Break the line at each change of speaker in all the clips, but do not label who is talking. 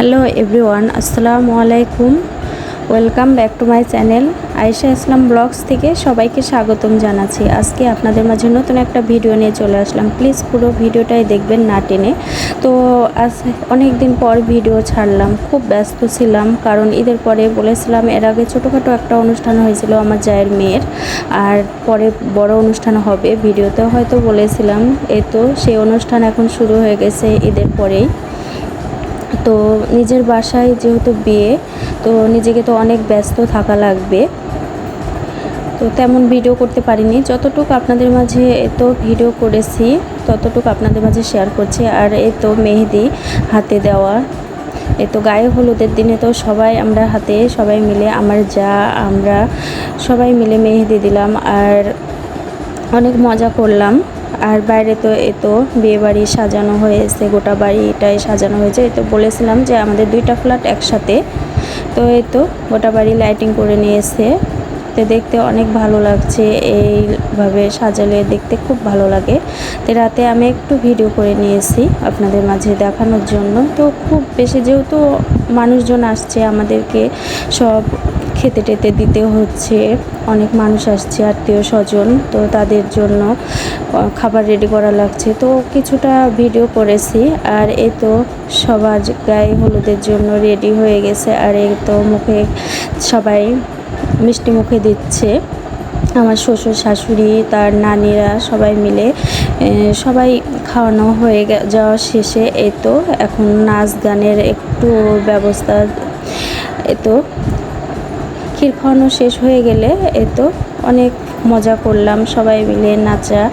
Hello everyone, আসসালামু আলাইকুম। Welcome back to my channel Ayesha Islam blogs থেকে সবাইকে স্বাগতম জানাচ্ছি। আজকে আপনাদের মাঝে নতুন একটা ভিডিও নিয়ে চলে আসলাম। প্লিজ পুরো ভিডিওটাই দেখবেন না টেনে। তো আজ অনেক দিন পর ভিডিও ছাড়লাম, খুব ব্যস্ত ছিলাম কারণ ঈদের পরে বলেছিলাম, এর আগে ছোটোখাটো একটা অনুষ্ঠান হয়েছিল আমার জায়ের মেয়ের, আর পরে বড় অনুষ্ঠান হবে, ভিডিওতেও হয়তো বলেছিলাম। এই তো সেই অনুষ্ঠান এখন শুরু হয়ে গেছে ঈদের পরেই। তো নিজের বাসায় যেহেতু বিয়ে, তো নিজেকে তো অনেক ব্যস্ত থাকা লাগবে, তো তেমন ভিডিও করতে পারিনি। যতটুকু আপনাদের মাঝে তো ভিডিও করেছি ততটুকু আপনাদের মাঝে শেয়ার করছি। আর এই তো মেহেদি হাতে দেওয়া, এই তো গায়ে হলুদের দিনে তো আমরা হাতে সবাই মিলে, আমার যা আমরা সবাই মিলে মেহেদি দিলাম আর অনেক মজা করলাম। আর বাইরে তো বিয়েবাড়ি সাজানো হয়েছে, গোটা বাড়িটাই সাজানো হয়েছে। তো বলেছিলাম যে আমাদের 2টা ফ্ল্যাট একসাথে, তো গোটা বাড়ি লাইটিং করে নিয়েছে। তো দেখতে অনেক ভালো লাগছে, এইভাবে সাজালে দেখতে খুব ভালো লাগে। তো রাতে আমি একটু ভিডিও করে নিয়েছি আপনাদের মাঝে দেখানোর জন্য। তো খুব বেশি যেহেতু মানুষজন আসছে, আমাদেরকে সব খেতে টেতে দিতে হচ্ছে, অনেক মানুষ আসছে আত্মীয় স্বজন, তো তাদের জন্য খাবার রেডি করা লাগছে। তো কিছুটা ভিডিও করেছি। আর সবার গায়ে হলুদের জন্য রেডি হয়ে গেছে। আর মুখে সবাই মিষ্টি মুখে দিচ্ছে, আমার শ্বশুর শাশুড়ি তার নানিরা সবাই মিলে। সবাই খাওয়ানো হয়ে যাওয়া শেষে এখন নাচ গানের একটু ব্যবস্থা। ক্ষীর খাওয়ানো শেষ হয়ে গেলে অনেক মজা করলাম সবাই মিলে নাচা।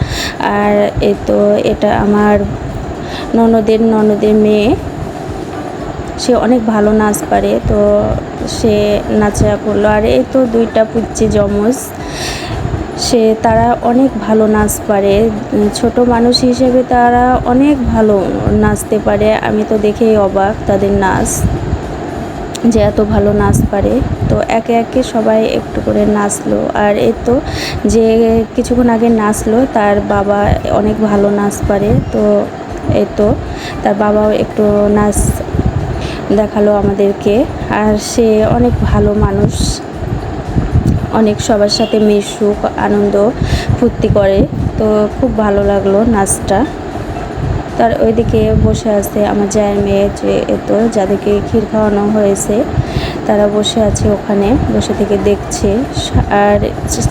আর এটা আমার ননদের মেয়ে, সে অনেক ভালো নাচ পারে, তো সে নাচা করলো। আর 2টা পুচ্চি যমজ, তারা অনেক ভালো নাচ পারে, ছোট মানুষ হিসেবে তারা অনেক ভালো নাচতে পারে। আমি তো দেখেই অবাক তাদের নাচ, যে এত ভালো নাচ পারে। তো একে একে সবাই একটু করে নাচলো। আর যে কিছুক্ষণ আগে নাচলো তার বাবা অনেক ভালো নাচ পারে, তো তার বাবাও একটু নাচ দেখালো আমাদেরকে। আর সে অনেক ভালো মানুষ, অনেক সবার সাথে মিশুক, আনন্দ ফুর্তি করে। তো খুব ভালো লাগলো নাচটা। তার ওইদিকে বসে আছে আমার জায়ের মেয়ে, যে যাদেরকে ক্ষীর খাওয়ানো হয়েছে তারা বসে আছে, ওখানে বসে থেকে দেখছে। আর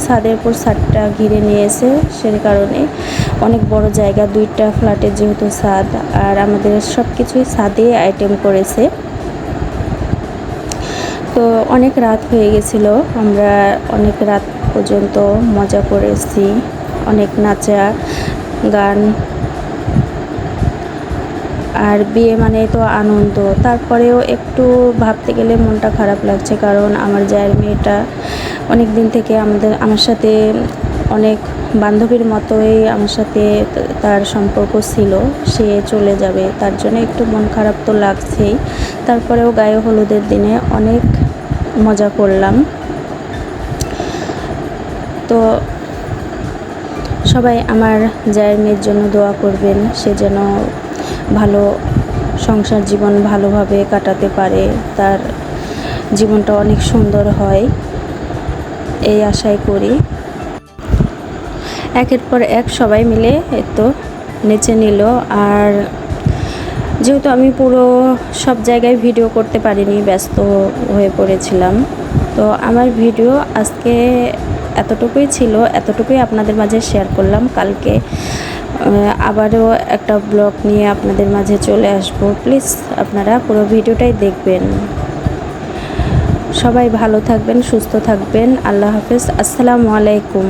ছাদের উপর ছাদটা ঘিরে নিয়েছে, সে কারণে অনেক বড় জায়গা, 2টা ফ্ল্যাটের যেহেতু ছাদ, আর আমাদের সব কিছুই ছাদে আইটেম করেছে। তো অনেক রাত হয়ে গেছিলো, আমরা অনেক রাত পর্যন্ত মজা করেছি, অনেক নাচা গান। আর বিয়ে মানে তো আনন্দ, তারপরেও একটু ভাবতে গেলে মনটা খারাপ লাগছে, কারণ আমার জায়ের মেয়েটা অনেক দিন থেকে আমার সাথে অনেক বান্ধবীর মতোই আমার সাথে তার সম্পর্ক ছিল, সে চলে যাবে, তার জন্য একটু মন খারাপ তো লাগছেই। তারপরেও গায়ে হলুদের দিনে অনেক মজা করলাম। তো সবাই আমার জায়ের মেয়ের জন্য দোয়া করবেন, সে যেন ভালো সংসার জীবন ভালোভাবে কাটাতে পারে, তার জীবনটা অনেক সুন্দর হয়, এই আশাই করি। একের পর এক সবাই মিলে নেচে নিল। আর যেহেতু আমি পুরো সব জায়গায় ভিডিও করতে পারিনি, ব্যস্ত হয়ে পড়েছিলাম, তো আমার ভিডিও আজকে এতটুকুই ছিল, এতটুকুই আপনাদের মাঝে শেয়ার করলাম। কালকে আবারও একটা ব্লগ নিয়ে আপনাদের মাঝে চলে আসব। প্লিজ আপনারা পুরো ভিডিওটাই দেখবেন। সবাই ভালো থাকবেন, সুস্থ থাকবেন। আল্লাহ হাফেজ, আসসালামু আলাইকুম।